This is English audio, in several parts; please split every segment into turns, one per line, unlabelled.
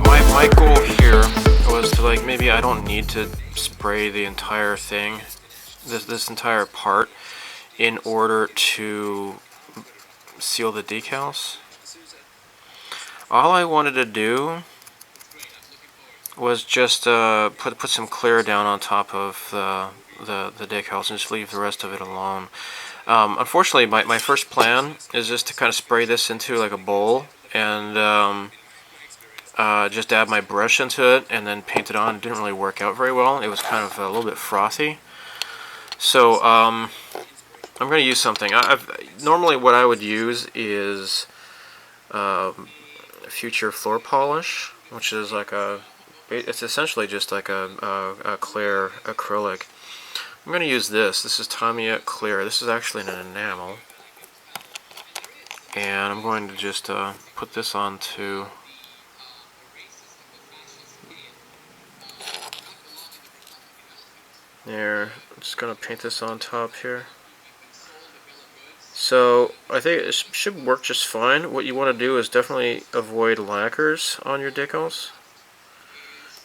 my goal here was to, like, maybe I don't need to spray the entire thing, this entire part, in order to seal the decals. All I wanted to do was just put some clear down on top of the decals and just leave the rest of it alone. Unfortunately, my first plan is just to kind of spray this into like a bowl and just dab my brush into it and then paint it on. It didn't really work out very well. It was kind of a little bit frothy. So I'm going to use something. Normally what I would use is Future Floor Polish, which is like it's essentially just like a clear acrylic. I'm going to use this. This is Tamiya Clear. This is actually an enamel. And I'm going to just put this onto there. I'm just going to paint this on top here. So I think it should work just fine. What you want to do is definitely avoid lacquers on your decals.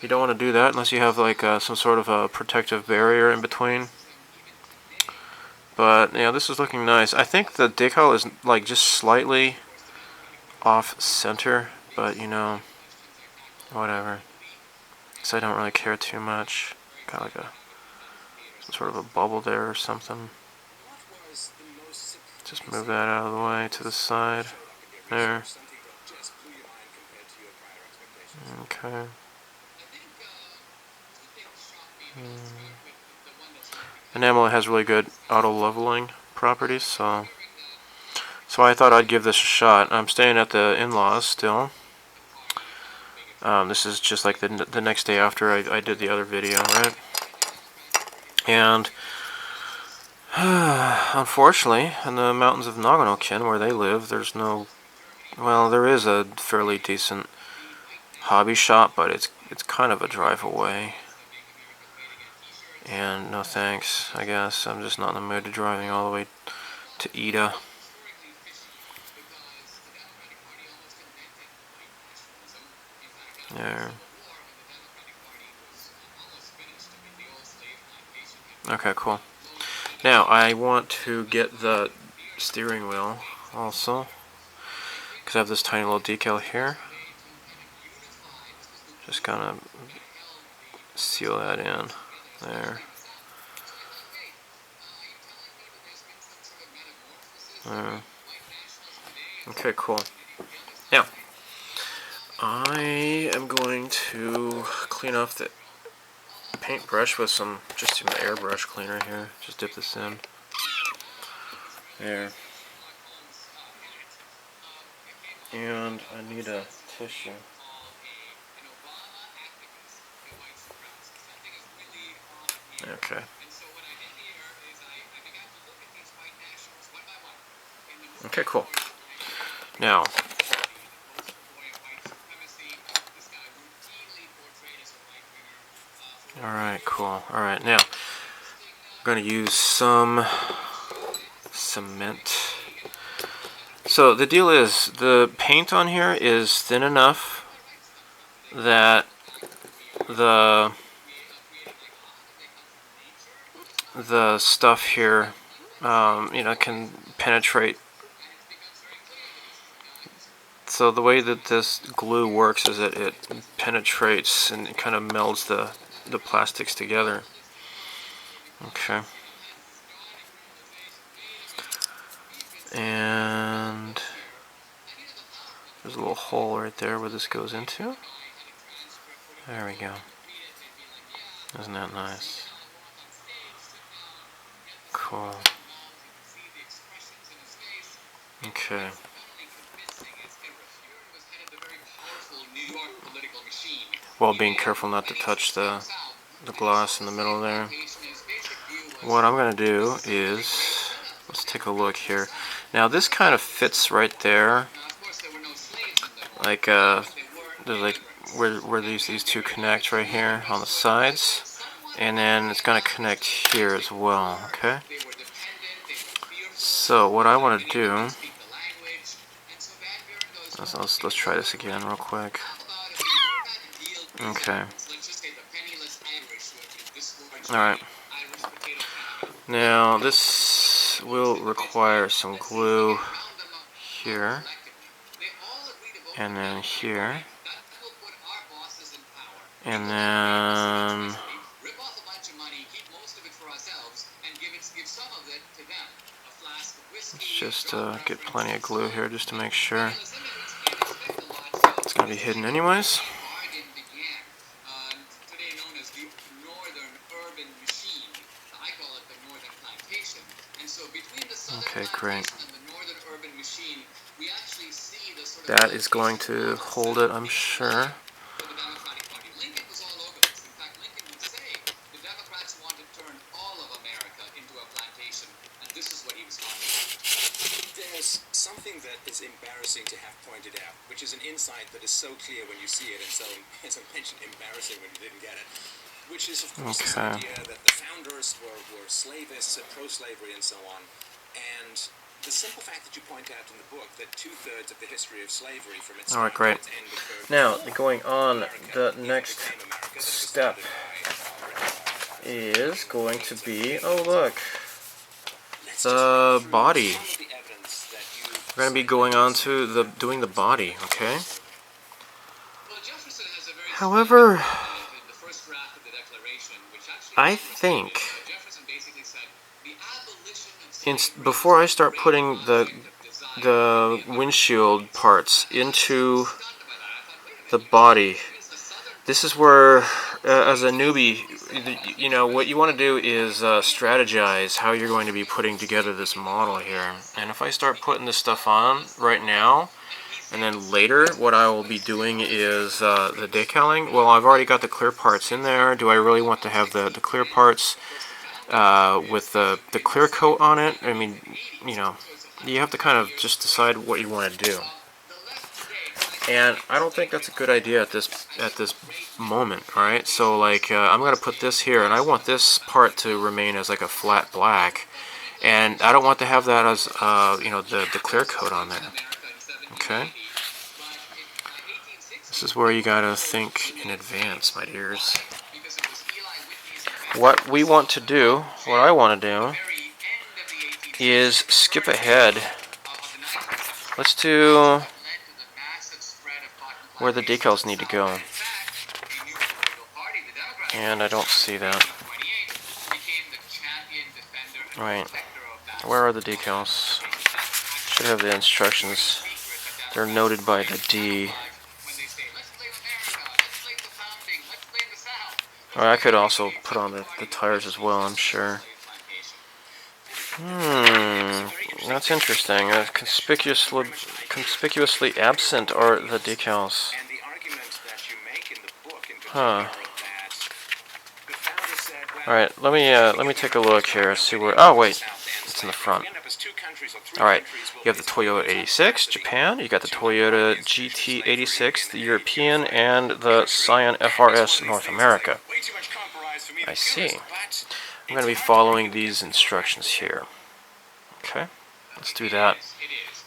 You don't want to do that unless you have like some sort of a protective barrier in between. But yeah, this is looking nice. I think the decal is like just slightly off center, but you know, whatever. So I don't really care too much. Got like some sort of a bubble there or something. Just move that out of the way to the side. There. Okay. Enamel has really good auto leveling properties, so I thought I'd give this a shot. I'm staying at the in-laws still. This is just like the next day after I did the other video, right? And unfortunately, in the mountains of Nagano-ken, where they live, there's no, well, there is a fairly decent hobby shop, but it's kind of a drive away. And no thanks, I guess. I'm just not in the mood to driving all the way to Ida. There. Okay, cool. Now, I want to get the steering wheel also, because I have this tiny little decal here. Just kind of seal that in. There. Okay, cool. Now, I am going to clean off the paintbrush with just some airbrush cleaner here. Just dip this in. There. And I need a tissue. Okay. Okay, cool. Now, alright, cool. Alright, now, I'm going to use some cement. So, the deal is, the paint on here is thin enough that the stuff here, you know, can penetrate. So the way that this glue works is that it penetrates and it kind of melds the plastics together. Okay. And there's a little hole right there where this goes into. There we go. Isn't that nice? Cool. Okay. While being careful not to touch the gloss in the middle there. What I'm going to do is, let's take a look here. Now this kind of fits right there. Like, there's like where these two connect right here on the sides. And then it's going to connect here as well, okay? So what I want to do, let's try this again real quick. Okay. Alright. Now this will require some glue here, and then here, and then let's just get plenty of glue here just to make sure. It's going to be hidden anyways. Okay, great. That is going to hold it, I'm sure.
There's something that is embarrassing to have pointed out, which is an insight that is so clear when you see it, and so, as I mentioned, embarrassing when you didn't get it, which is, of course, this idea that the founders were slavists, pro-slavery, and so on, and the simple fact that you point out in the book that 2/3 of the history of slavery from its
Alright, great. Now, going on, the next step is going to be, oh look, the body. We're going to be going on to doing the body, okay? However, I think before I start putting the windshield parts into the body, this is where, as a newbie, you know, what you want to do is strategize how you're going to be putting together this model here. And if I start putting this stuff on right now, and then later what I will be doing is the decaling, well, I've already got the clear parts in there. Do I really want to have the clear parts with the clear coat on it? I mean, you know, you have to kind of just decide what you want to do. And I don't think that's a good idea at this moment, alright? So, like, I'm going to put this here, and I want this part to remain as, like, a flat black. And I don't want to have that as, you know, the clear coat on there. Okay? This is where you got to think in advance, my dears. What we want to do, what I want to do, is skip ahead. Let's do where the decals need to go. And I don't see that. Right. Where are the decals? Should have the instructions. They're noted by the D. Or I could also put on the tires as well, I'm sure. That's interesting. Conspicuously absent are the decals. Huh. Alright, let me take a look here, see where, oh wait, it's in the front. Alright, you have the Toyota 86, Japan, you got the Toyota GT 86, the European, and the Scion FRS, North America. I see. I'm going to be following these instructions here. Okay, let's do that.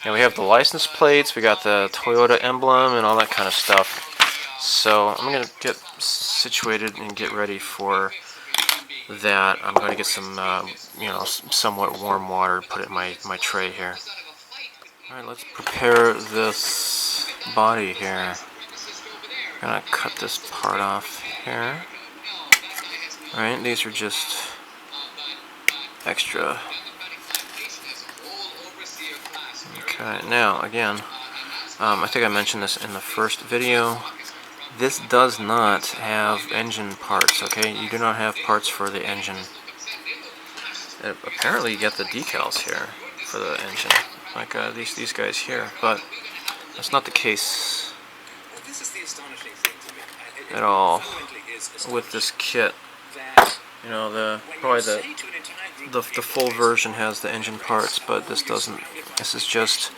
Now we have the license plates, we got the Toyota emblem, and all that kind of stuff. So I'm going to get situated and get ready for that. I'm going to get some, you know, somewhat warm water, put it in my tray here. Alright, let's prepare this body here. I'm going to cut this part off here. Alright, these are just extra. Okay, now again, I think I mentioned this in the first video. This does not have engine parts, okay? You do not have parts for the engine. Apparently you get the decals here for the engine, like these guys here, but that's not the case at all with this kit. You know, probably the full version has the engine parts, but this doesn't. This is just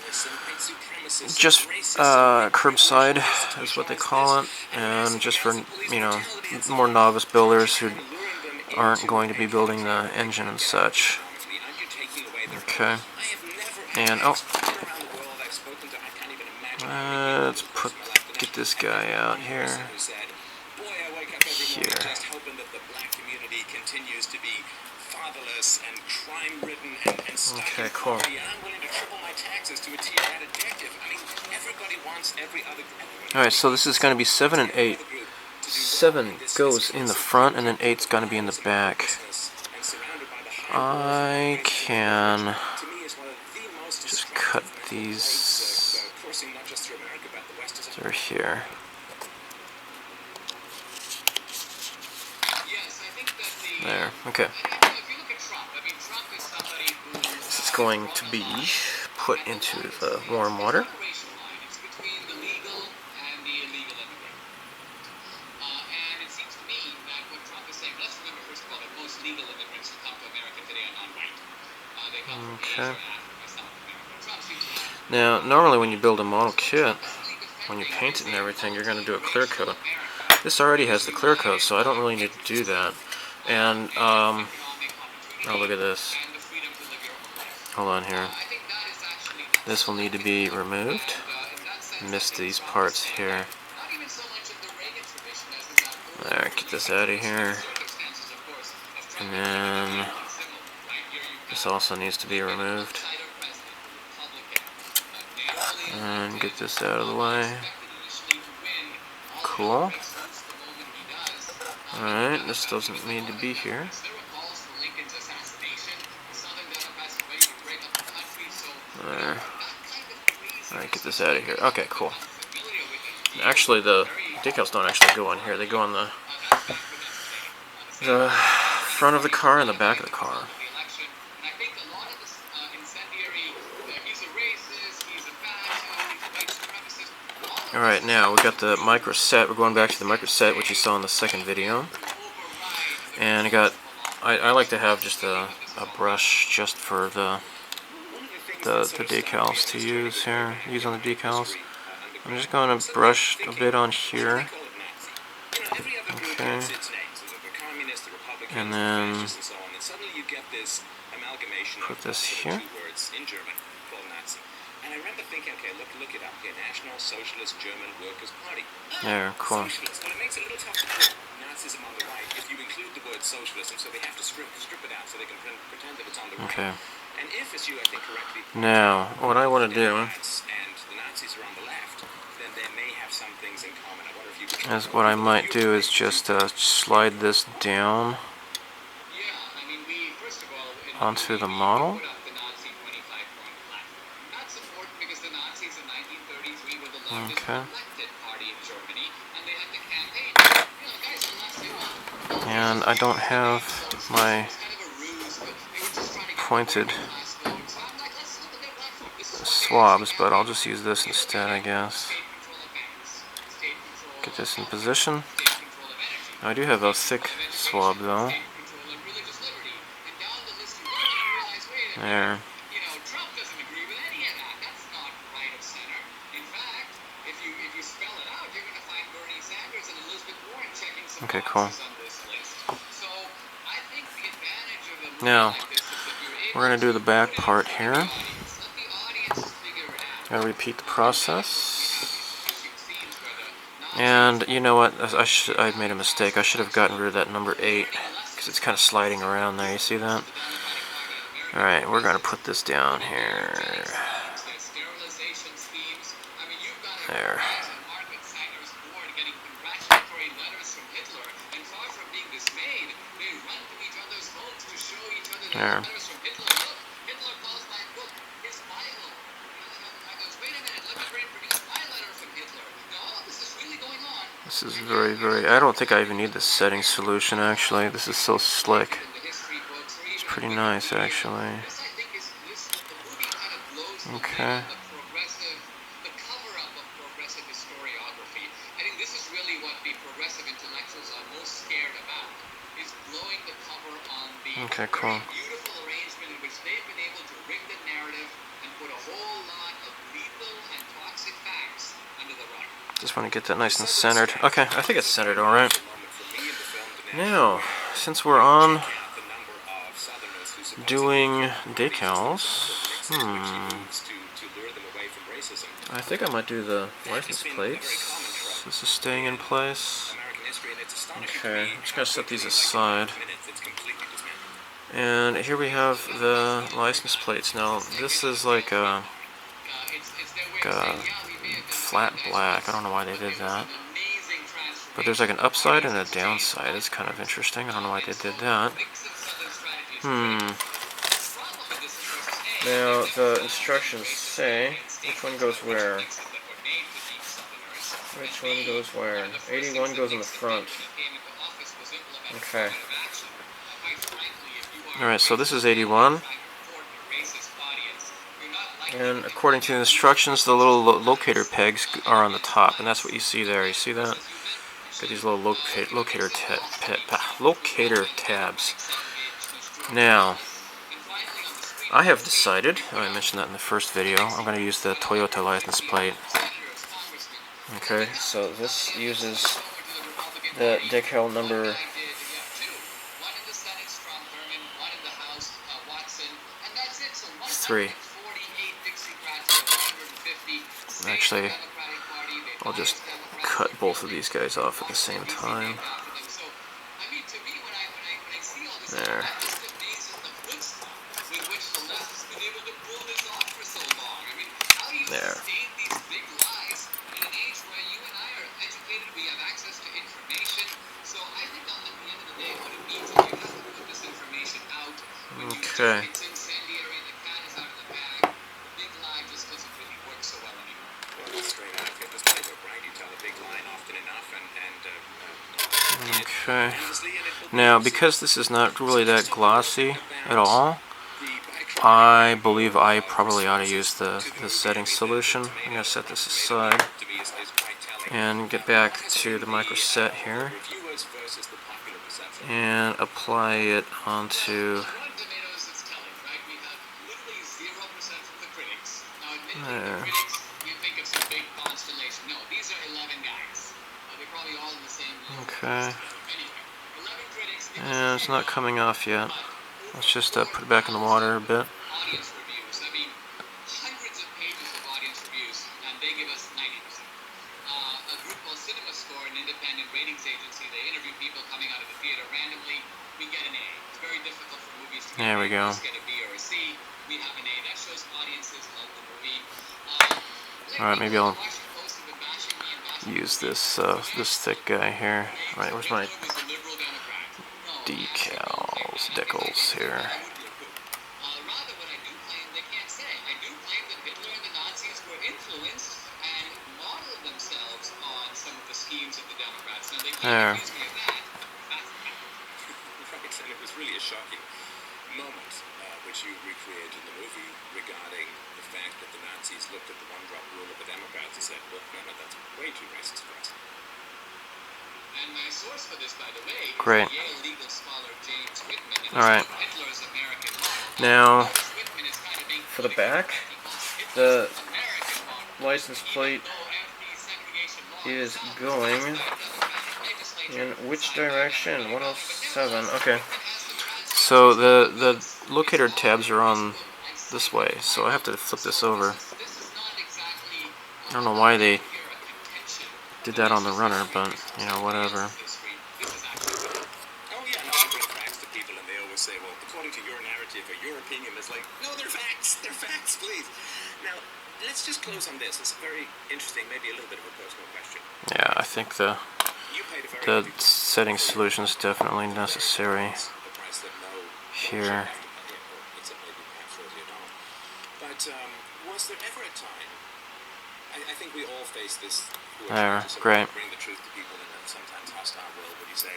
curbside is what they call it, and just for, you know, more novice builders who aren't going to be building the engine and such. Okay, and let's get this guy out here. here.
Just hoping that the black community continues to be fatherless and crime-ridden and stuck
Okay,
in
cool.
poverty. And I'm willing to triple my taxes to achieve that objective. I mean, everybody wants every other group.
Alright, so this is going to be 7 and 8. 7 goes in the front, and then 8's going to be in the back. I can just cut these through here. There, okay. This is going to be put into the warm water. Okay. Now, normally when you build a model kit, when you paint it and everything, you're going to do a clear coat. This already has the clear coat, so I don't really need to do that. And, oh, look at this. Hold on here. This will need to be removed. Missed these parts here. There, get this out of here. And then this also needs to be removed. And get this out of the way. Cool. Alright, this doesn't need to be here. There. Alright, get this out of here. Okay, cool. Actually, the decals don't actually go on here. They go on the front of the car and the back of the car. Alright, now we got the micro set. We're going back to the micro set, which you saw in the second video. And I like to have just a brush just for the decals to use here. Use on the decals. I'm just going to brush a bit on here. Okay. And then put this here.
And I remember thinking, okay, look it up here, National Socialist German Workers' Party.
There, cool.
Socialist. Well, it makes it a little tough to put Nazism on the right if you include the word socialism, so they have to strip it out so they can pretend that it's on the right.
Okay.
And if, as you, I think, correctly,
now, what I want to do
and the Nazis are on the left, then they may have some things in common. I wonder if you could
is what I might do is just slide this down onto the model. Okay. And I don't have my pointed swabs, but I'll just use this instead, I guess. Get this in position. I do have a thick swab though. There. Okay, cool. Now, we're going to do the back part here. Gotta repeat the process. And you know what? I made a mistake. I should have gotten rid of that number 8 because it's kind of sliding around there. You see that? Alright, we're going to put this down here. There. There. This is very, I don't think I even need the setting solution actually. This is so slick. It's pretty nice actually. Okay. Okay, cool. Just want to get that nice and centered. Okay, I think it's centered alright. Now, since we're on doing decals, I think I might do the license plates. This is staying in place.
history, and it's astonishing to
Okay,
me
I'm just
how
gonna set
quickly,
these
like
aside.
5 minutes, it's completely dismantled.
And here we have the license plates. Now this is like a flat black. I don't know why they did that. But there's like an upside and a downside. It's kind of interesting. I don't know why they did that. Now the instructions say which one goes where. Which one goes where? 81 goes in the front. Okay. Alright, so this is 81. And according to the instructions, the little locator pegs are on the top, and that's what you see there. You see that? Got these little locator tabs. Now, I have decided, I mentioned that in the first video, I'm going to use the Toyota license plate. Okay, so this uses the decal number 3. Actually, I'll just cut both of these guys off at the same time. There. There. Okay. Okay. Now, because this is not really that glossy at all, I believe I probably ought to use the setting solution. I'm going to set this aside and get back to the micro set here and apply it onto there. Okay. And it's not coming off yet. Let's just put it back in the water a bit. There we go. Alright, maybe I'll use this this thick guy here. Alright, where's my decals here? There.
It was really a shocking moment, which you recreated in the movie, regarding the fact that the Nazis looked at the one-drop rule of the Democrats and said, well, no, that's way too racist for us. And my source for this, by the way,
great.
is Yale legal scholar James Whitman.
Alright. Now, for the back, the license plate is going in which direction? 107. Okay. So the locator tabs are on this way, so I have to flip this over. I don't know why they did that on the runner, but you know, whatever.
Oh yeah, no, I bring facts to people, and they always say, well, according to your narrative or your opinion, it's like, no, they're facts, please. Now, let's just close on this. It's very interesting, maybe a little bit of a personal question.
Yeah, I think the setting solution is definitely necessary here.
But was there ever a time? I think we all face this.
There, great.
Bring the truth to people in a sometimes hostile world. When you say,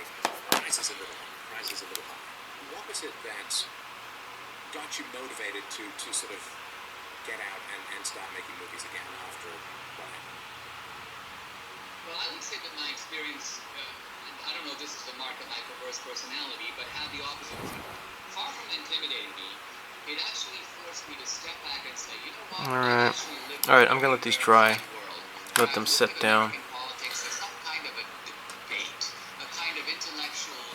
price is a little high, price is a little high. What was it that got you motivated to sort of get out and start making movies again after what happened?
Well, I would say that my experience, I don't know if this is the mark of my perverse personality, but had the opposite effect. Far from intimidating me, it actually forced me to step back and say, you know what?
Alright, I'm going to let these dry. Let them sit down.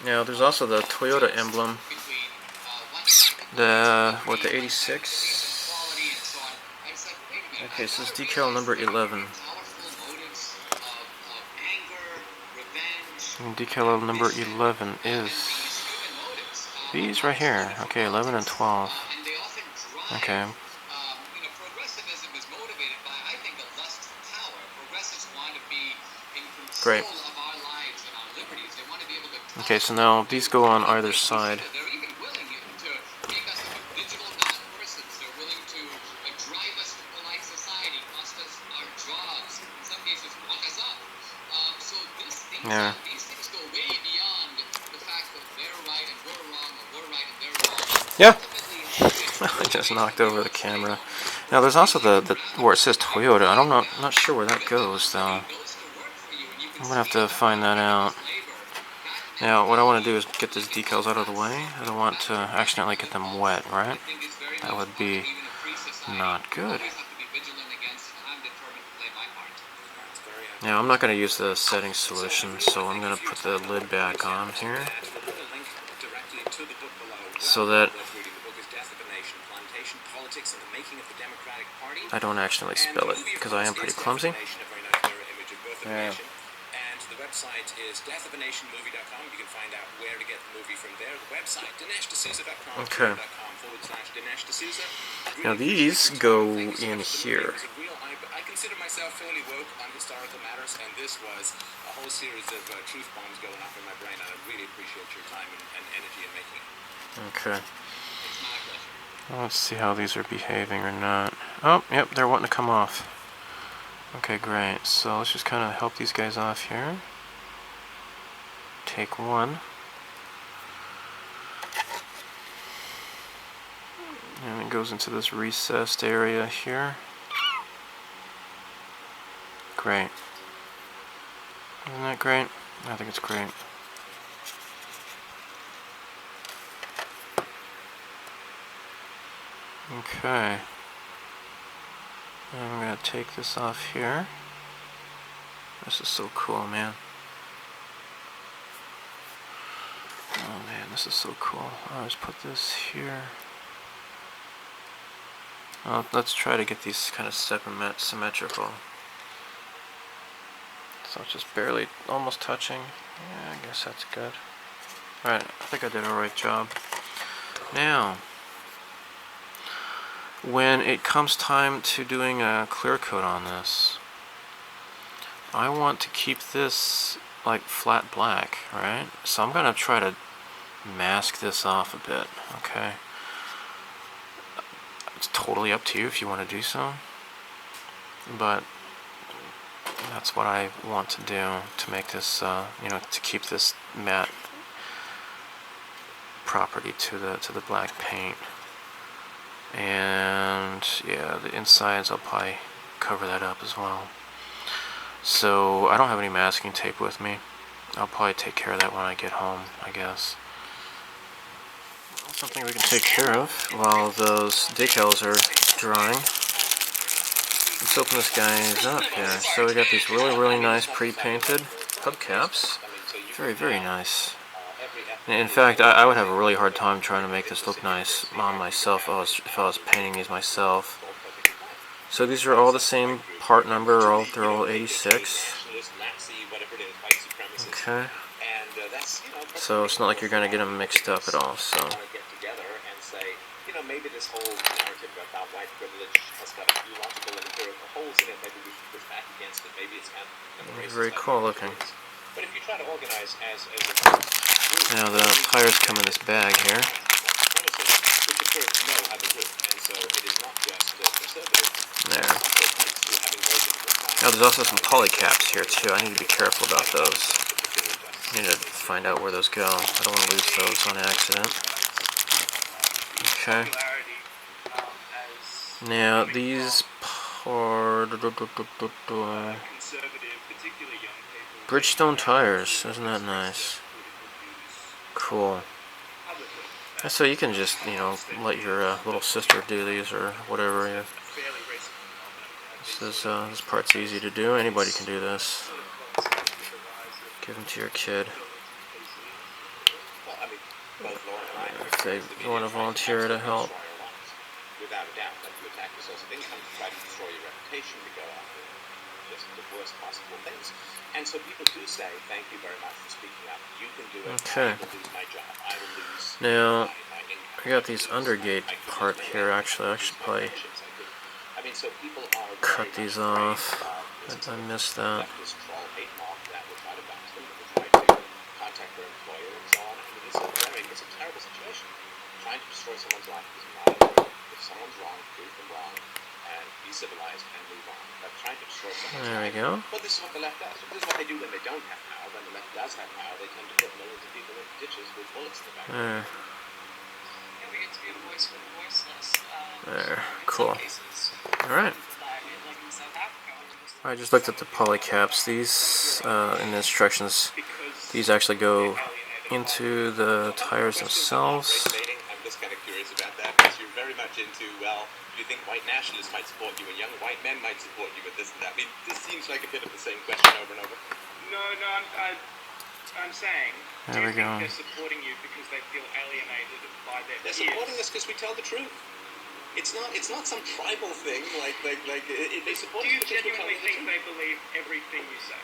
Now, there's also the Toyota emblem. The 86? Okay, so this is decal number 11. And decal number 11 is these right here. Okay, 11 and 12.
And they often drive.
Okay.
Progressivism is motivated by, I think, a lust for power. Progressives want to be in
Great.
control of our lives and our liberties. They want to be able to.
Okay, so now these go on either side.
They're even willing to make us digital non-persons. They're willing to drive us to polite society, cost us our jobs, in some cases lock us up. So these things go way beyond the fact that they're right and we're wrong, or we're right and they're wrong.
Yeah. I just knocked over the camera. Now there's also the where it says Toyota. I'm not sure where that goes though. I'm gonna have to find that out. Now what I want to do is get these decals out of the way. I don't want to accidentally get them wet, right? That would be not good. Now I'm not going to use the setting solution, so I'm going to put the lid back on here, so that I don't accidentally spill it, because I am pretty clumsy. Yeah.
The website is deathoфanationmovie.com. You can find out where to get the movie from there. The website, dineshdeSouza.com.
Okay.
/DineshDeSouza.
Now these go in here.
I consider myself fairly woke on historical matters, and this was a whole series of truth bombs going off in my brain, and I really appreciate your time and energy in making it.
Okay. Let's see how these are behaving or not. Oh, yep, they're wanting to come off. Okay, great. So let's just kind of help these guys off here. Take one. And it goes into this recessed area here. Great. Isn't that great? I think it's great. Okay. And I'm going to take this off here. This is so cool, man. Oh man, this is so cool. I'll just put this here. Let's try to get these kind of symmetrical. So it's just barely, almost touching. Yeah, I guess that's good. Alright, I think I did a right job. Now, when it comes time to doing a clear coat on this, I want to keep this like flat black, right? So I'm gonna try to mask this off a bit, okay? It's totally up to you if you want to do so, but that's what I want to do to make this, to keep this matte property to the black paint. And yeah, the insides I'll probably cover that up as well. So I don't have any masking tape with me. I'll probably take care of that when I get home, I guess. Something we can take care of while those decals are drying. Let's open this guys up here. So we got these really nice pre-painted hubcaps. Very nice. In fact, I would have a really hard time trying to make this look nice on myself if I was painting these myself. So these are all the same part number, they're all 86. Okay. So it's not like you're going to get them mixed up at all. So
maybe this whole narrative about white privilege has got a few logical and empirical holes in it. Maybe we should push back against it. Maybe it's kind of
very cool looking.
But if you try to organize as a
now the tires come in this bag here.
which of course know how to do, and so it is not just conservative.
There. Now there's also some poly caps here too. I need to be careful about those. I need to find out where those go. I don't want to lose those on accident. Okay. Now these Bridgestone tires, isn't that nice? Cool. So you can just, let your little sister do these or whatever. This part's easy to do. Anybody can do this. Give them to your kid. If they want to volunteer to help.
Without a doubt, like you attack yourself, things come to try to destroy your reputation, to go after just the worst possible things. And so people do say, thank you very much for speaking up. You can do it.
Okay.
I will lose my job. I will lose
Now,
my income.
I got these undergate
I could
part
lose my
here.
marriage.
Actually, I
I could
should
lose my
probably
friendships. I mean, so people are
cut
very
these
much afraid
off.
of this
I
sort of
missed that.
leftist troll hate mob that will try to bounce them, that will try to contact their employer and so on. I mean, it's a terrible situation. Trying to destroy someone's life is not a good. If someone's wrong, prove them wrong, and be civilized and move on. But trying to destroy someone's
There we
life,
go.
well, this is what the left does. This is what they do when they don't have power. When the left does have power, they tend to put millions of people in ditches with bullets in the back of their head.
Yeah, we get to be a voice for the voiceless.
There.
In
Cool.
some cases,
Alright.
like in South Africa.
I just looked at the polycaps. These, in the instructions, these actually go into the tires themselves.
I'm just kind of curious about that because you're very much into, well, do you think white nationalists might support you and young white men might support you with this and that? I mean, this seems like a bit of the same question over and over.
No, I'm saying,
There we go.
they're supporting you because they feel alienated by their
They're
peers.
supporting us because we tell the truth. It's not some tribal thing like they support
Do you
us because we tell
genuinely
the
think
truth.
they believe everything you say?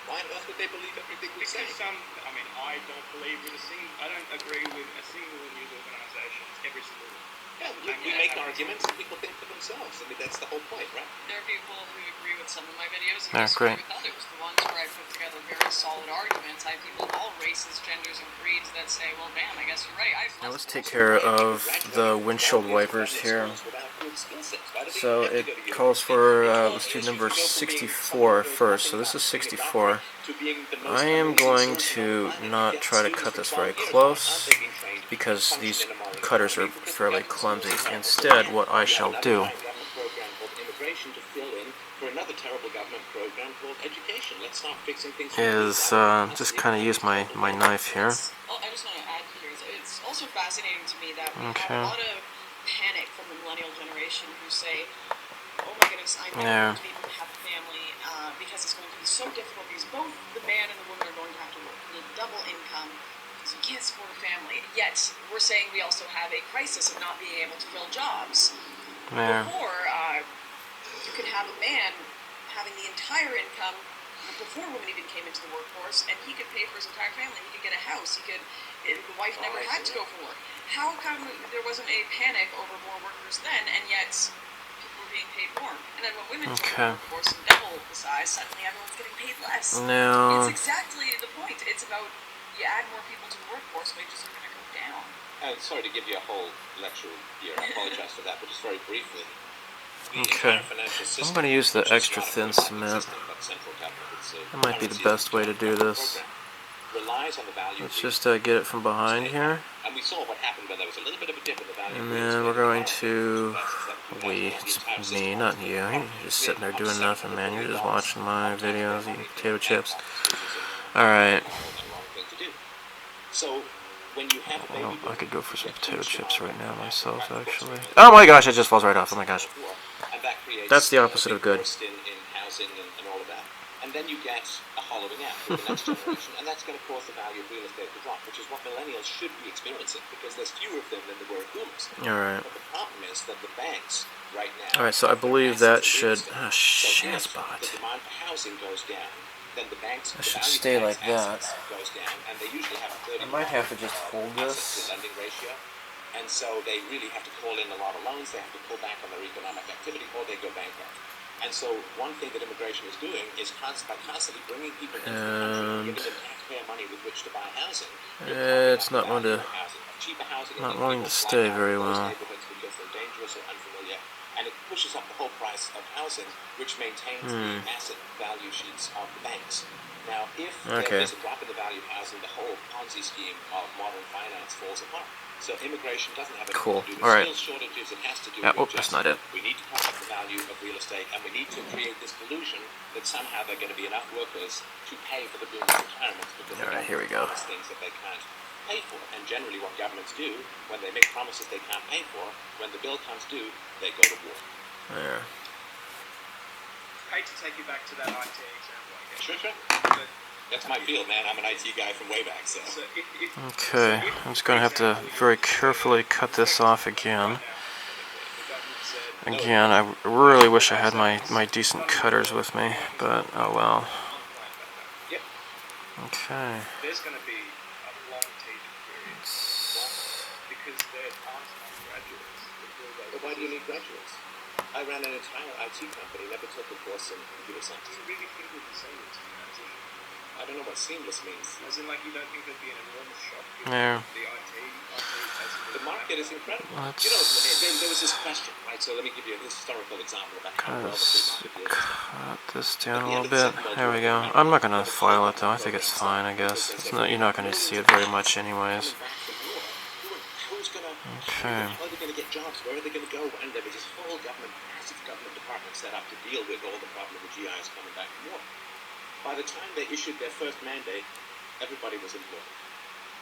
Why on earth would they believe everything we say?
Because I don't believe with I don't agree with a single news organisation, every single one.
Yeah, we make arguments and people think for themselves. I mean, that's the whole point, right?
There are people who agree with some of my videos and
Yeah,
disagree
great.
with others. The ones where I put together very solid arguments, I have people of all races, genders, and creeds that say, well, damn, I guess you're right.
Now let's take care of the windshield wipers here. So it calls for, let's do number 64 first. So this is 64. I am going to not try to cut this very close because these cutters are fairly clumsy. Instead, what I shall do is just kind of use my knife here.
I just want to add here, it's also fascinating to me that we
Okay.
have a lot of panic from the millennial generation who say, oh my goodness, I'm
Yeah.
never going to be able to have a family because it's going to be so difficult because both the man and the woman are going to have to work. We need double income because we can't support a family. Yet, we're saying we also have a crisis of not being able to fill jobs.
Yeah.
Before, you could have a man having the entire income before women even came into the workforce, and he could pay for his entire family. He could get a house. The wife never had to go for work. How come there wasn't a panic over more workers then, and yet people were being paid more? And then when women join the workforce and double the size, suddenly everyone's getting paid less.
Now,
It's exactly the point. It's about you add more people to the workforce, wages are going to go down.
Sorry to give you a whole lecture here. I apologize for that, but just very briefly.
okay. I'm going to use the extra thin cement. That might be the best way to do this. Let's just get it from behind here.
And we saw what happened when there was a little bit of a dip in the value.
And then we're going to, it's me, not you. You're just sitting there doing nothing, man. You're just watching my videos, eating potato chips. Alright.
So when you have a baby,
I could go for some potato chips right now myself, actually. Oh my gosh, it just falls right off. Oh my gosh. That's the opposite of good.
In housing and all of that. And then you get a hollowing out with the next generation, and that's going to cause the value of real estate to drop, which is what millennials should be experiencing, because there's fewer of them than there were boomers.
Alright.
But the problem is that the banks right now...
Alright, so I believe that should...
So
shit,
if the demand for housing goes down, then the banks...
It should stay like that.
Goes down, and they usually have a 30
I might have to just hold this.
lending ratio. And so they really have to call in a lot of loans, they have to pull back on their economic activity, or they go bankrupt. And so one thing that immigration is doing is by constantly bringing people into the country, giving them taxpayer money with which to buy housing.
It's not going to...
Cheaper housing
Not wanting to stay very well.
Because they're dangerous or unfamiliar, and it pushes up the whole price of housing, which maintains the asset value sheets of the banks. Now, if there's a drop in the value of housing, the whole Ponzi scheme of modern finance falls apart. So immigration doesn't have anything to do with skills shortages. It has to do with
that's not it.
We need to pump up the value of real estate, and we need to create this delusion that somehow there are going to be enough workers to pay for the boomers' retirements because
Alright, here we go.
things that they can't pay for. And generally what governments do, when they make promises they can't pay for, when the bill comes due, they go to war.
There.
I hate to take you back to that IT example, I guess.
Sure.
But
That's my field, man. I'm an IT guy from way back, so...
Okay, I'm just going to have to very carefully cut this off again. Again, I really wish I had my decent cutters with me, but oh well. Okay.
There's going to be a long teething period. Because there aren't enough graduates to build those.
But why do you need graduates? I ran an entire IT company, never took a course in computer science.
Do you really think we'd be seamless?
I don't know what seamless means.
As in, like, you don't think there'd be an enormous shock in
Yeah.
the IT basically?
The market is incredible.
Let's
You know, there was this question, right? So let me give you a historical example about how well the free market deals with stuff.
cut this down a little bit. There we go. I'm not gonna file it though. I think it's fine. I guess it's not. You're not gonna see it very much, anyways.
Who's gonna?
Okay.
How are they gonna get jobs? Where are they gonna go? And there was this whole massive government department set up to deal with all the problem of the GIs coming back from war. By the time they issued their first mandate, everybody was employed.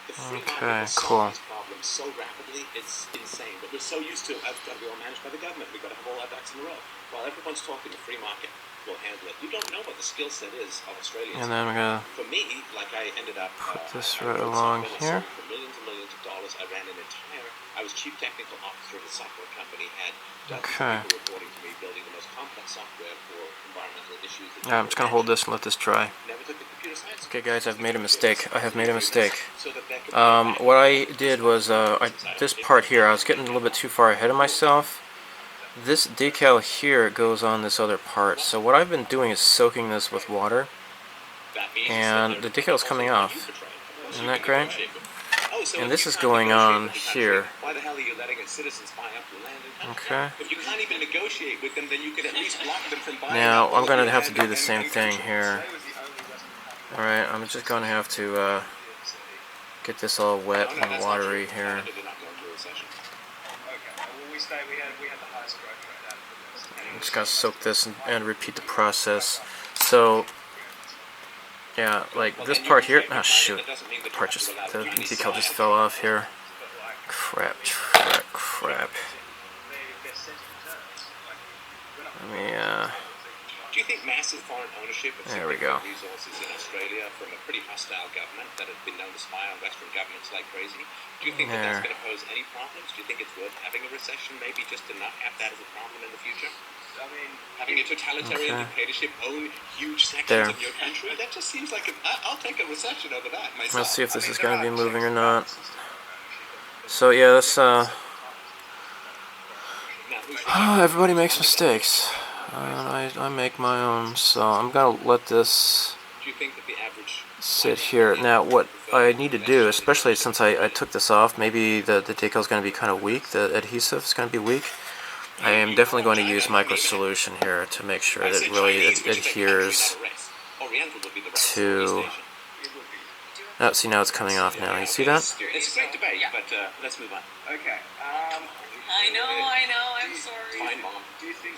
The free market has solved these problems so rapidly, it's insane. But we're so used to, it's got to be all managed by the government. We've got to have all our ducks in a row. While everyone's talking the free market will handle it. You don't know what the skill set is of Australians.
And then we're gonna
For me, like I ended up
put this right along here.
For millions and millions of dollars, I ran an entire. I was chief technical officer of a software company. Had dozens of people reporting to me, building the most complex software for environmental issues.
Yeah, I'm just gonna hold this and let this dry.
Never took the computer science.
Okay, guys, I've made a mistake. I have made a mistake.
So that there could be
What I did was, this part here, I was getting a little bit too far ahead of myself. This decal here goes on this other part. So what I've been doing is soaking this with water, and the decal is coming off. Isn't that great? And this is going on here.
Why the hell are you letting citizens buy up your land and country?
Okay.
If you can't even negotiate with them, then you could at least block them from buying.
Now I'm gonna have to do the same thing here. All right, I'm just gonna have to get this all wet and watery here. I'm just gonna soak this and repeat the process. So, yeah, like this part here. Oh shoot, the decal just fell off here. Crap. Let me
Do you think massive foreign ownership of
there we go.
resources in Australia from a pretty hostile government that has been known to spy on Western governments like crazy? Do you think that that's going to pose any problems? Do you think it's worth having a recession, maybe just to not have that as a problem in the future? I mean, having a totalitarian dictatorship own huge sections of your country, that just seems like I'll take a recession over that myself.
Let's see if this is going to be moving or not. So yeah, this everybody makes mistakes. I make my own, so I'm gonna let this sit here. Now, what I need to do, especially since I took this off, maybe the decal is going to be kind of weak. The adhesive is going to be weak. I am definitely going to use micro solution here to make sure that it really adheres to. Oh, see, now it's coming off now. You see that?
It's a great debate, but let's move on.
Okay.
I know, I'm sorry.
Fine, Mom.
Do you think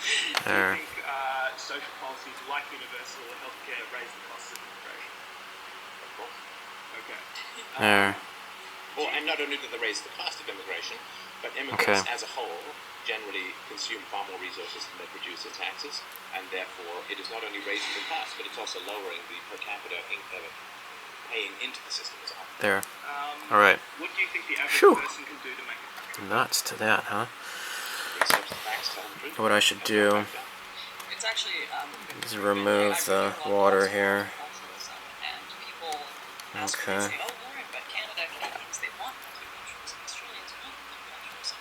social policies like universal healthcare raise the costs of immigration?
Of course.
Okay.
There.
Well, and not only do they raise the cost of immigration, but immigrants as a whole generally consume far more resources than they produce in taxes, and therefore it is not only raising the cost, but it's also lowering the per capita paying into the system as a whole.
There. All right.
What do you think the average person can do to make it happen?
Nuts to that, huh?
Research the facts, tell the truth.
What I should do
It's actually
is remove the water here.
and people ask me, say, oh Lauren, but Canadians, they want multiculturalism. Australians want multiculturalism.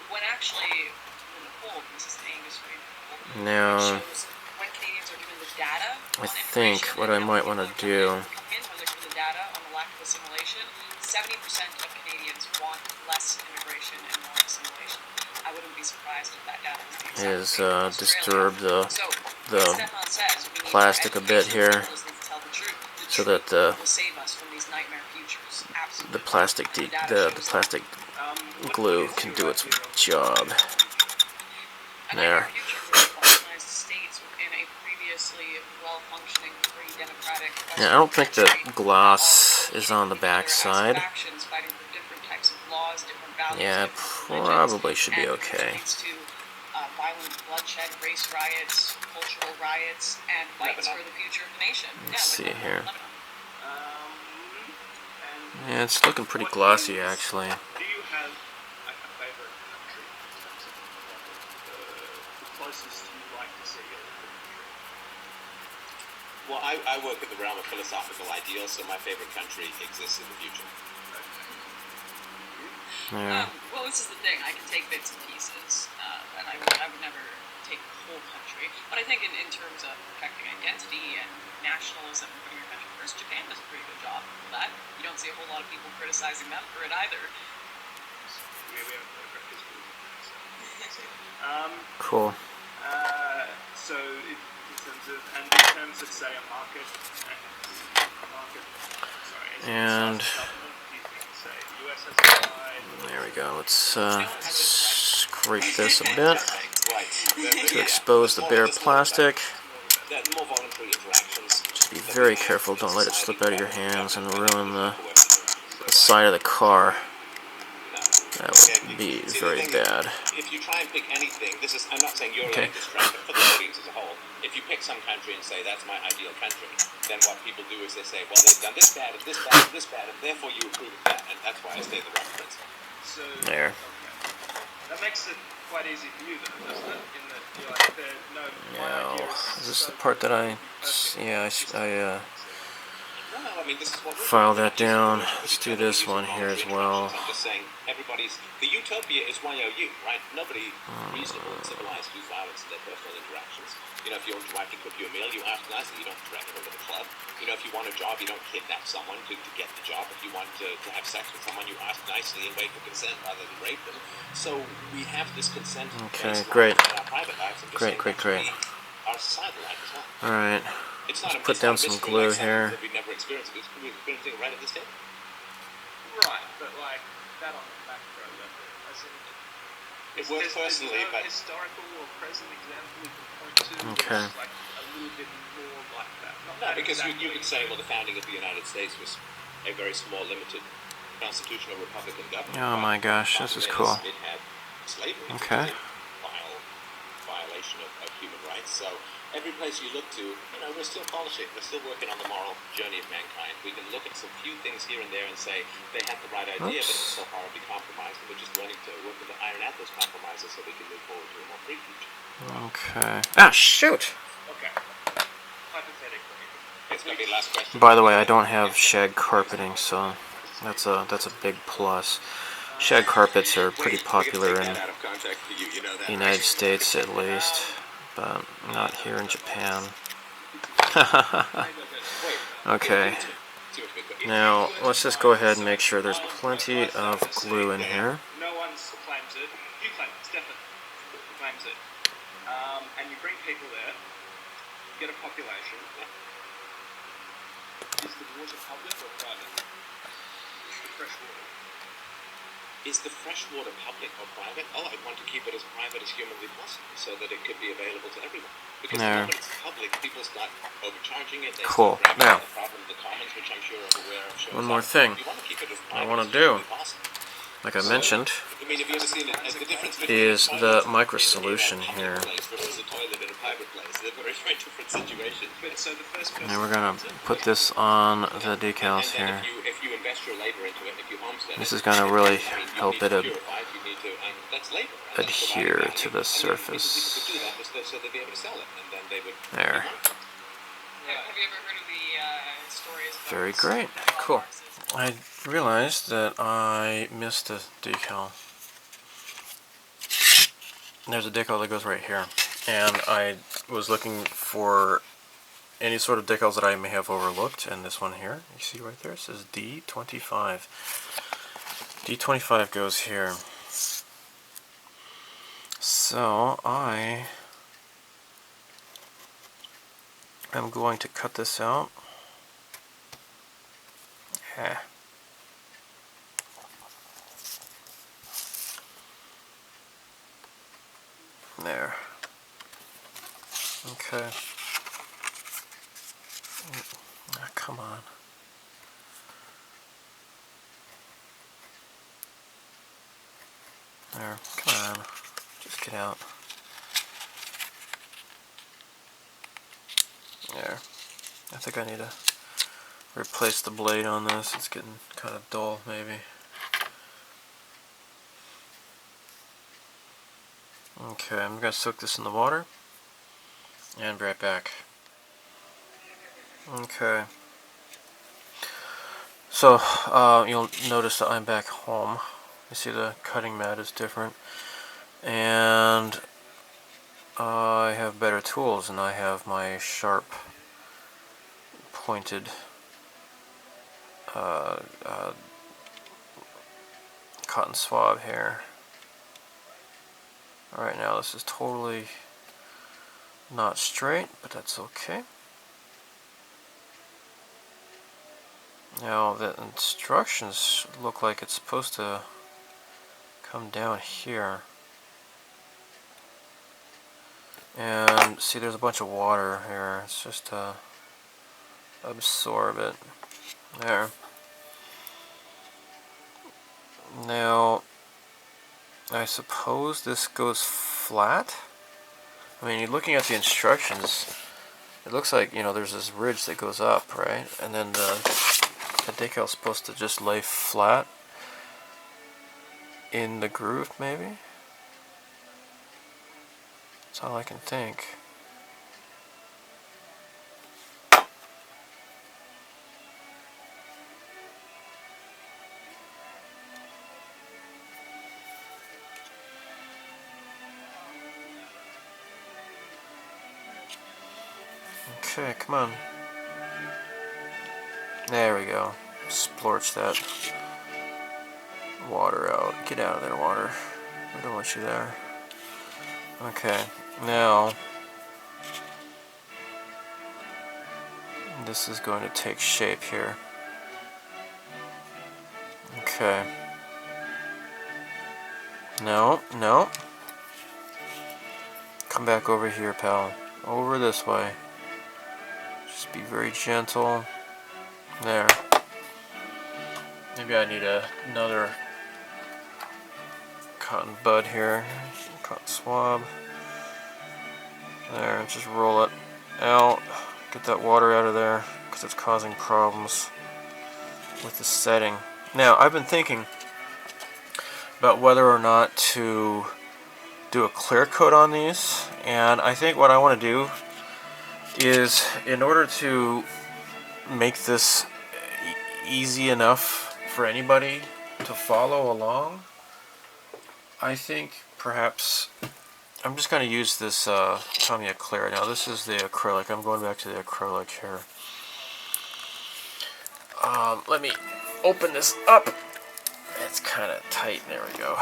When actually, in the poll, this is the industry poll,
Now,
it shows when Canadians are given the data
I
on
think
immigration
what I
and
might
when
want to
people
do.
come in, when they're given the data on the lack of assimilation, 70% of Canadians want less immigration and more assimilation. I wouldn't be surprised if that data is the exact same in Australia.
Disturb the
Stefan says we need
plastic a bit here,
journalists need to tell the truth. The
so
truth
that the
will save us from these nightmare futures. Absolutely.
the plastic the plastic glue can do its job.
A
There.
nightmare future where colonized states within a previously well-functioning, free, democratic.
Yeah, I don't think the gloss is on the back side.
Factions fighting for different types of laws, different values,
Yeah,
different
probably
religions,
should be
and
okay.
contributes to violent bloodshed, race riots, cultural riots, and fights for the future of the nation.
Let's see here.
Lebanon.
Yeah, it's looking pretty glossy actually.
Do you have a favorite country in terms of the closest you'd like to see a country?
Well, I work in the realm of philosophical ideal, so my favorite country exists in the future.
Yeah.
Well, this is the thing. I can take bits and pieces, and I would never take the whole country. But I think in terms of protecting identity and nationalism, putting your country first, Japan does a pretty good job of that. You don't see a whole lot of people criticizing them for it either.
We have a great history.
Cool.
So in terms of say a market,
And
government, do you think say the US has a side?
there we go. Let's scrape this a bit to expose the bare plastic. Just be very careful. Don't let it slip out of your hands and ruin the side of the car. That would be very bad.
If you try and pick anything, I'm not saying you're
Okay.
this trend, but for the audience as a whole, if you pick some country and say that's my ideal country, then what people do is they say, well, they've done this bad and this bad and this bad, and therefore you approve of that, and that's why I say the reference.
So
There.
okay. That makes it quite easy for you though, doesn't it? In that you're like, my
Now,
idea
is this
so
the part that I
No, I mean, this is what we're
file
doing.
that down? Let's do this one here as well.
I'm just saying, the utopia is YOU, right? Nobody reasonable and civilized do violence in their personal interactions. You know, if your wife to cook you a meal, you ask nicely, you don't threaten her with a club. You know, if you want a job, you don't kidnap someone to get the job. If you want to have sex with someone, you ask nicely and wait for consent rather than rape them. So we have this consent
Okay,
based
great.
in our private lives. I'm just
Great,
saying
great,
that's
great.
our societal life as well.
Alright.
It's not
Let's put down some glue here.
That we never experienced. We're experiencing right at this table.
right, but like that on the back row, as in
It works personally,
no
but
historical or present example we can point to
Okay.
that's like a little bit more like that. Not
no,
that
because you
exactly.
could say, well, the founding of the United States was a very small, limited constitutional republican government.
Oh my gosh, this is cool.
It had slavery.
Okay.
It was a violation of human rights. So every place you look to, we're still polishing. We're still working on the moral journey of mankind. We can look at some few things here and there and say they had the right idea, but it was so horribly compromised. And we're just learning to work with the iron out those compromises so we can move forward to a more free future.
Okay. Ah, shoot!
Okay. Hypothetically.
It's going to be the last question.
By the way, I don't have shag carpeting, so that's a big plus. Shag carpets are pretty popular in the United States, at least, but not here in Japan. Okay. Now, let's just go ahead and make sure there's plenty of glue in here.
No one claims it. You claim it, Stefan claims it. And you bring people there, get a population. Is the water public or private? The fresh water.
Is the fresh water public or private? Oh, I want to keep it as private as humanly possible so that it could be available to everyone. Because
There.
when it's public, people start overcharging it. They
Cool.
start grabbing
Now,
the problem of the commons, which I'm sure you're aware of. shows
one more
up.
thing
You want to keep it as
I
private
want
as
to do,
humanly possible.
like I mentioned,
I mean, have you ever seen it? The difference between
is
a
the
toilet
micro
in
solution
a public
here.
place versus a toilet in a private place. They're very, very different situations.
But so the first person.
and we're gonna put this on the decals
And then
here.
if you invest your labor into it, if you homestead
This
it,
is gonna really
I mean, you
help
need
it
to purify it, you need to, and that's labor. And that's
adhere
providing
to
value.
the
And the reason
surface.
people could do that was so they'd be able to sell it, and then they would.
There.
Have you ever heard of the stories about
Very great. Cool. I realized that I missed a decal. There's a decal that goes right here, and I was looking for any sort of decals that I may have overlooked, and this one here, you see right there, it says D25. D25 goes here. So I am going to cut this out. Yeah. There. Okay. Ah, come on. There. Come on. Just get out. There. I think I need to replace the blade on this. It's getting kind of dull, maybe. Okay, I'm going to soak this in the water and be right back. Okay, So you'll notice that I'm back home. You see the cutting mat is different, and I have better tools, and I have my sharp pointed cotton swab here. Alright, now this is totally not straight, but that's okay. Now the instructions look like it's supposed to come down here. And see, there's a bunch of water here. It's just to absorb it. There. Now, I suppose this goes flat. I mean, you're looking at the instructions. It looks like, you know, there's this ridge that goes up, right? And then the decal is supposed to just lay flat in the groove, maybe? That's all I can think. Okay, come on. There we go. Splorch that water out. Get out of there, water. I don't want you there. Okay, now this is going to take shape here. Okay. No, no. Come back over here, pal. Over this way. Just be very gentle. There. Maybe I need another cotton bud here. Cotton swab. There, just roll it out. Get that water out of there, because it's causing problems with the setting. Now, I've been thinking about whether or not to do a clear coat on these, and I think what I want to do is, in order to make this easy enough for anybody to follow along, I think perhaps I'm just going to use this Tamiya Clear. Now this is the acrylic. I'm going back to the acrylic here. Let me open this up. It's kind of tight. There we go.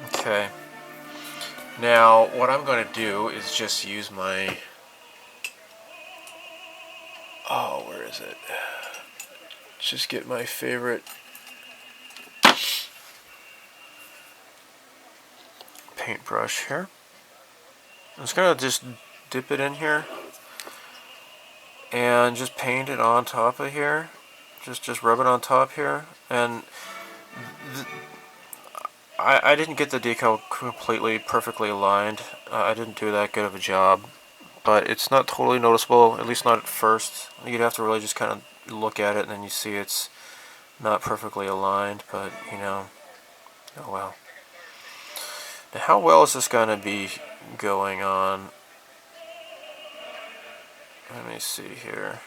Okay. Now what I'm going to do is just use my... Oh, where is it? Just get my favorite paintbrush here. I'm just gonna just dip it in here and just paint it on top of here. Just rub it on top here. And I didn't get the decal completely perfectly aligned. I didn't do that good of a job, but it's not totally noticeable, at least not at first. You'd have to really just kind of look at it, and then you see it's not perfectly aligned, but you know, oh well. Now, how well is this going to be going on? Let me see here.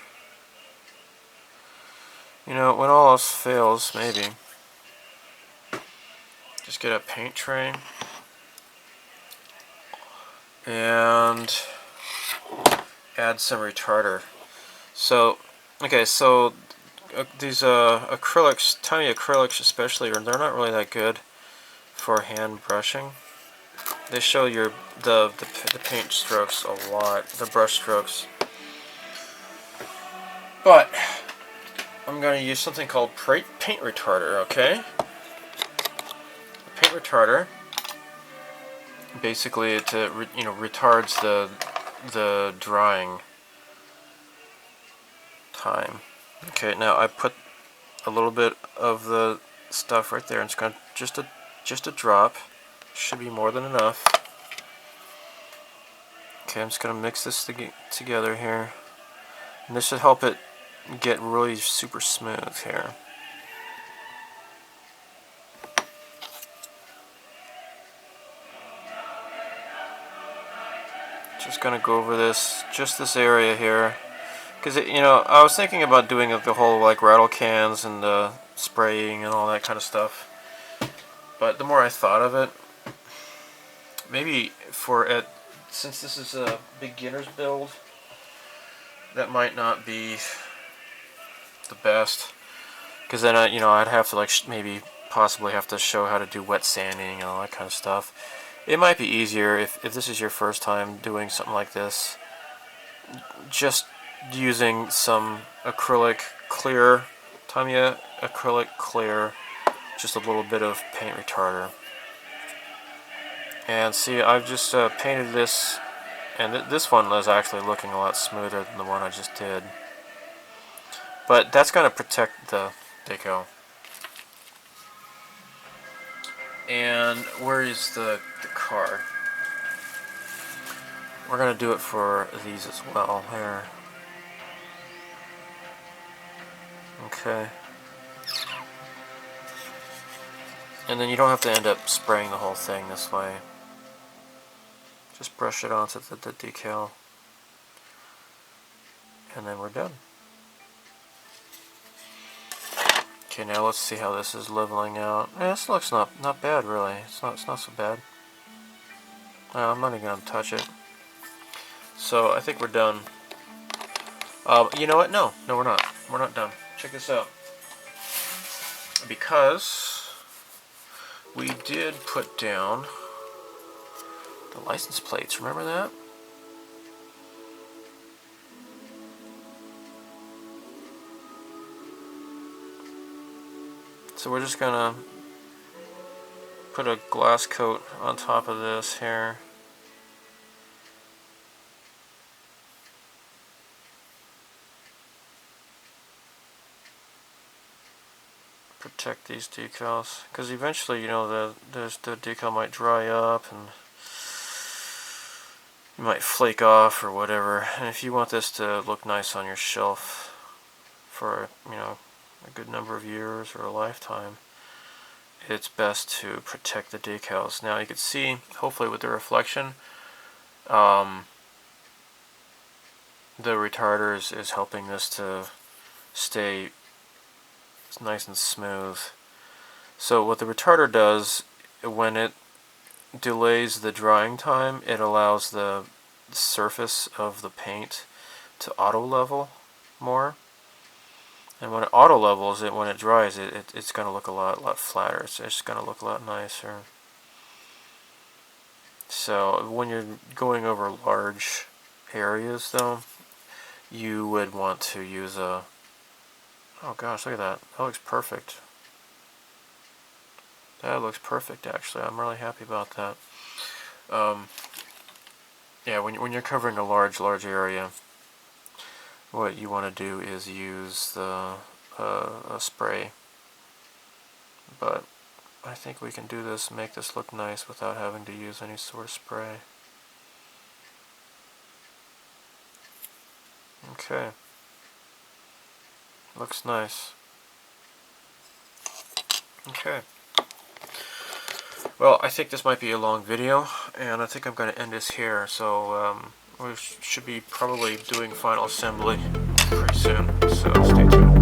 You know, when all else fails, maybe just get a paint tray and add some retarder. So, okay, so these acrylics, tiny acrylics especially, they're not really that good for hand brushing. They show your the paint strokes a lot, the brush strokes. But I'm going to use something called paint retarder. Okay, paint retarder. Basically, it retards the drying time. Okay, now I put a little bit of the stuff right there. It's going to just a drop. Should be more than enough. Okay, I'm just going to mix this together here. And this should help it get really super smooth here. Just going to go over just this area here. Because, you know, I was thinking about doing the whole, like, rattle cans and spraying and all that kind of stuff. But the more I thought of it, maybe since this is a beginner's build, that might not be the best. Because then, you know, I'd have to, like, maybe possibly have to show how to do wet sanding and all that kind of stuff. It might be easier if this is your first time doing something like this, just using some acrylic clear, Tamiya acrylic clear, just a little bit of paint retarder. And see, I've just painted this, and this one is actually looking a lot smoother than the one I just did. But that's going to protect the decal. And where is the car? We're going to do it for these as well. Here. Okay. And then you don't have to end up spraying the whole thing this way. Just brush it onto the decal. And then we're done. Okay, now let's see how this is leveling out. Yeah, this looks not bad, really. It's not so bad. I'm not even gonna touch it. So I think we're done. You know what? No, we're not. We're not done. Check this out. Because we did put down the license plates. Remember that? So we're just gonna put a glass coat on top of this here. Protect these decals, because eventually, you know, the decal might dry up and you might flake off or whatever. And if you want this to look nice on your shelf for, you know, a good number of years or a lifetime, it's best to protect the decals. Now you can see, hopefully with the reflection, the retarder is helping this to stay nice and smooth. So what the retarder does, when it delays the drying time, it allows the surface of the paint to auto level more. And when it auto levels it, when it dries, it's going to look a lot flatter. It's just going to look a lot nicer. So when you're going over large areas, though, you would want to use a... Oh gosh, look at that. That looks perfect. That looks perfect, actually. I'm really happy about that. Yeah, when you're covering a large area, what you want to do is use the a spray. But I think we can do this, make this look nice without having to use any sort of spray. Okay. Looks nice. Okay. Well, I think this might be a long video, and I think I'm going to end this here. So we should be probably doing final assembly pretty soon, so stay tuned.